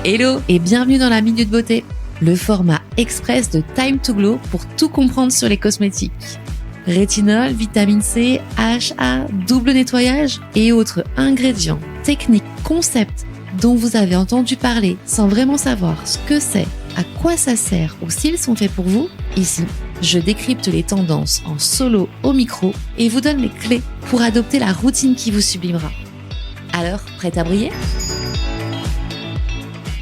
Hello et bienvenue dans la Minute Beauté, le format express de Time to Glow pour tout comprendre sur les cosmétiques. Rétinol, vitamine C, AHA, double nettoyage et autres ingrédients, techniques, concepts dont vous avez entendu parler sans vraiment savoir ce que c'est, à quoi ça sert ou s'ils sont faits pour vous. Ici, je décrypte les tendances en solo au micro et vous donne les clés pour adopter la routine qui vous sublimera. Alors, prête à briller ?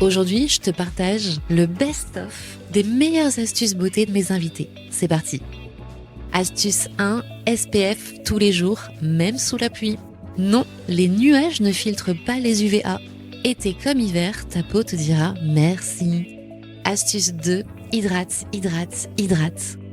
Aujourd'hui, je te partage le best-of des meilleures astuces beauté de mes invités. C'est parti. Astuce 1, SPF tous les jours, même sous la pluie. Non, les nuages ne filtrent pas les UVA. Été comme hiver, ta peau te dira merci. Astuce 2, hydrate.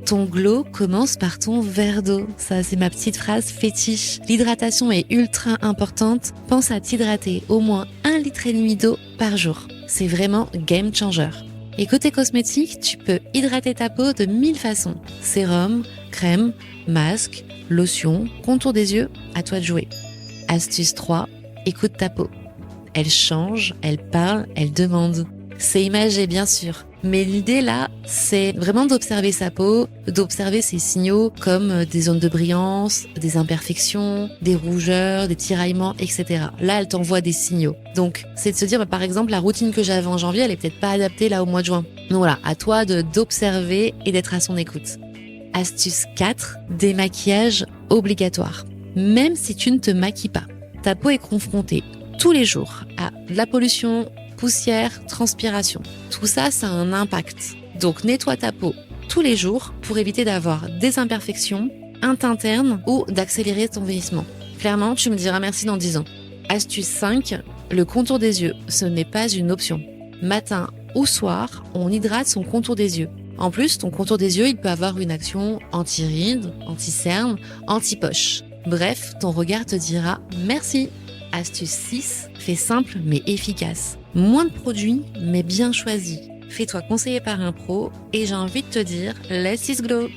Ton glow commence par ton verre d'eau. Ça, c'est ma petite phrase fétiche. L'hydratation est ultra importante. Pense à t'hydrater au moins 1,5 litre d'eau par jour. C'est vraiment game changer. Et côté cosmétique, tu peux hydrater ta peau de 1000 façons. Sérum, crème, masque, lotion, contour des yeux, à toi de jouer. Astuce 3, écoute ta peau. Elle change, elle parle, elle demande. C'est imagé bien sûr, mais l'idée là, c'est vraiment d'observer sa peau, d'observer ses signaux comme des zones de brillance, des imperfections, des rougeurs, des tiraillements, etc. Là, elle t'envoie des signaux. Donc, c'est de se dire, par exemple, la routine que j'avais en janvier, elle est peut-être pas adaptée là au mois de juin. Donc voilà, à toi d'observer et d'être à son écoute. Astuce 4, démaquillage obligatoire. Même si tu ne te maquilles pas, ta peau est confrontée tous les jours à de la pollution, poussière, transpiration. Tout ça, ça a un impact. Donc nettoie ta peau tous les jours pour éviter d'avoir des imperfections, un teint terne ou d'accélérer ton vieillissement. Clairement, tu me diras merci dans 10 ans. Astuce 5, le contour des yeux, ce n'est pas une option. Matin ou soir, on hydrate son contour des yeux. En plus, ton contour des yeux, il peut avoir une action anti-rides, anti-cerne, anti-poche. Bref, ton regard te dira merci. Astuce 6, fais simple mais efficace. Moins de produits, mais bien choisis. Fais-toi conseiller par un pro et j'ai envie de te dire, less is glow.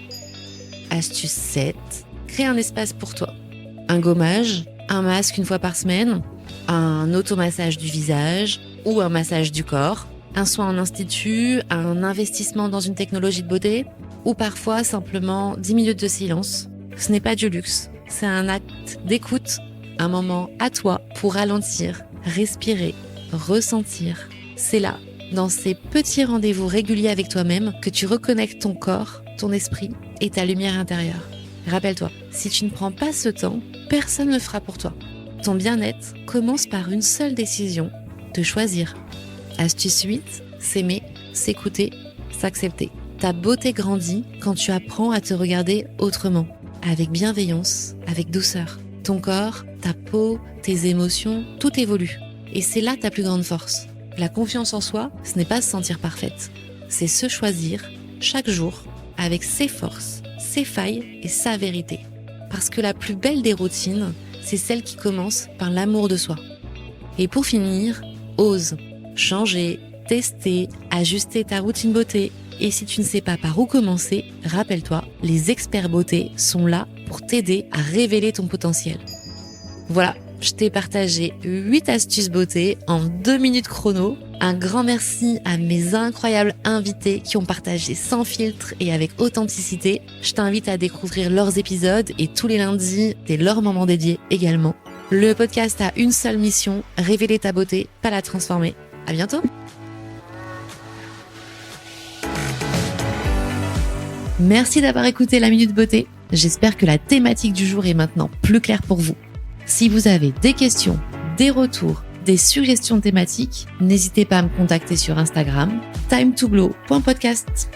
Astuce 7, crée un espace pour toi. Un gommage, un masque une fois par semaine, un automassage du visage ou un massage du corps, un soin en institut, un investissement dans une technologie de beauté ou parfois simplement 10 minutes de silence. Ce n'est pas du luxe, c'est un acte d'écoute, un moment à toi pour ralentir, respirer, ressentir. C'est là, dans ces petits rendez-vous réguliers avec toi-même, que tu reconnectes ton corps, ton esprit et ta lumière intérieure. Rappelle-toi, si tu ne prends pas ce temps, personne ne le fera pour toi. Ton bien-être commence par une seule décision, de choisir. Astuce 8, s'aimer, s'écouter, s'accepter. Ta beauté grandit quand tu apprends à te regarder autrement, avec bienveillance, avec douceur. Ton corps, ta peau, tes émotions, tout évolue. Et c'est là ta plus grande force. La confiance en soi, ce n'est pas se sentir parfaite. C'est se choisir chaque jour avec ses forces, ses failles et sa vérité. Parce que la plus belle des routines, c'est celle qui commence par l'amour de soi. Et pour finir, ose. Changer, tester, ajuster ta routine beauté. Et si tu ne sais pas par où commencer, rappelle-toi, les experts beauté sont là pour t'aider à révéler ton potentiel. Voilà, je t'ai partagé 8 astuces beauté en 2 minutes chrono. Un grand merci à mes incroyables invités qui ont partagé sans filtre et avec authenticité. Je t'invite à découvrir leurs épisodes et tous les lundis, c'est leur moment dédié également. Le podcast a une seule mission, révéler ta beauté, pas la transformer. À bientôt. Merci d'avoir écouté la Minute Beauté. J'espère que la thématique du jour est maintenant plus claire pour vous. Si vous avez des questions, des retours, des suggestions thématiques, n'hésitez pas à me contacter sur Instagram, time2glow.podcast.